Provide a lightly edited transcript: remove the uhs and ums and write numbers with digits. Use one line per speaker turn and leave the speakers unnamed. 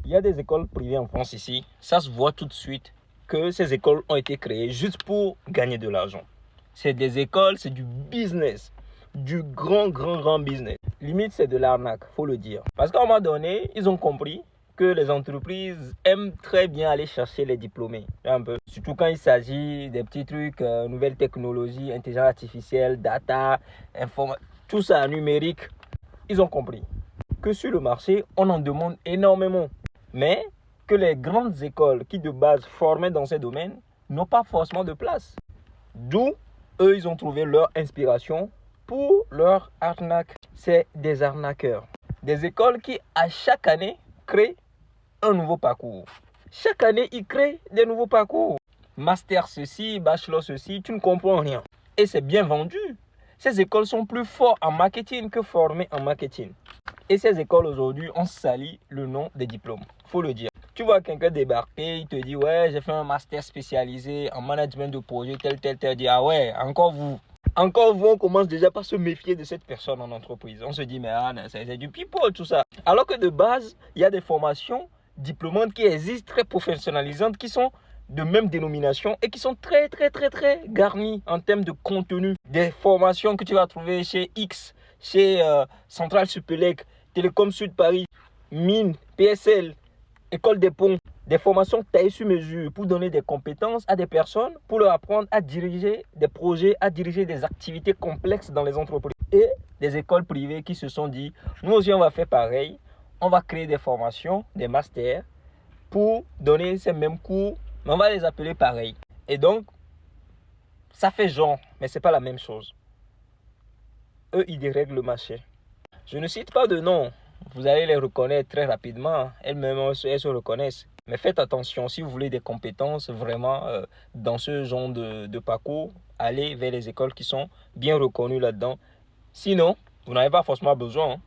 Il y a des écoles privées en France ici, ça se voit tout de suite que ces écoles ont été créées juste pour gagner de l'argent. C'est des écoles, c'est du business, du grand business. Limite, c'est de l'arnaque, faut le dire. Parce qu'à un moment donné, ils ont compris que les entreprises aiment très bien aller chercher les diplômés. Un peu. Surtout quand il s'agit des petits trucs, nouvelles technologies, intelligence artificielle, data, tout ça numérique. Ils ont compris que sur le marché, on en demande énormément. Mais que les grandes écoles qui de base formaient dans ces domaines n'ont pas forcément de place. D'où, eux, ils ont trouvé leur inspiration pour leur arnaque. C'est des arnaqueurs. Des écoles qui, à chaque année, créent un nouveau parcours. Chaque année, ils créent des nouveaux parcours. Master ceci, bachelor ceci, tu ne comprends rien. Et c'est bien vendu. Ces écoles sont plus fortes en marketing que formées en marketing. Et ces écoles aujourd'hui ont sali le nom des diplômes. Faut le dire. Tu vois quelqu'un débarquer, il te dit ouais, j'ai fait un master spécialisé en management de projet, tel. Dit ah ouais, encore vous, on commence déjà par se méfier de cette personne en entreprise. On se dit mais c'est du people tout ça. Alors que de base, il y a des formations diplômantes qui existent, très professionnalisantes, qui sont de même dénomination et qui sont très garnies en termes de contenu. Des formations que tu vas trouver chez X, chez Centrale Supélec, Télécom Sud Paris, Mines, PSL, École des ponts, des formations taillées sur mesure pour donner des compétences à des personnes, pour leur apprendre à diriger des projets, à diriger des activités complexes dans les entreprises. Et des écoles privées qui se sont dit, nous aussi on va faire pareil, on va créer des formations, des masters, pour donner ces mêmes cours, mais on va les appeler pareil. Et donc, ça fait genre, mais ce n'est pas la même chose. Eux, ils dérèglent le marché. Je ne cite pas de nom. Vous allez les reconnaître très rapidement. Elles-mêmes, elles se reconnaissent. Mais faites attention, si vous voulez des compétences vraiment dans ce genre de parcours, allez vers les écoles qui sont bien reconnues là-dedans. Sinon, vous n'avez pas forcément besoin.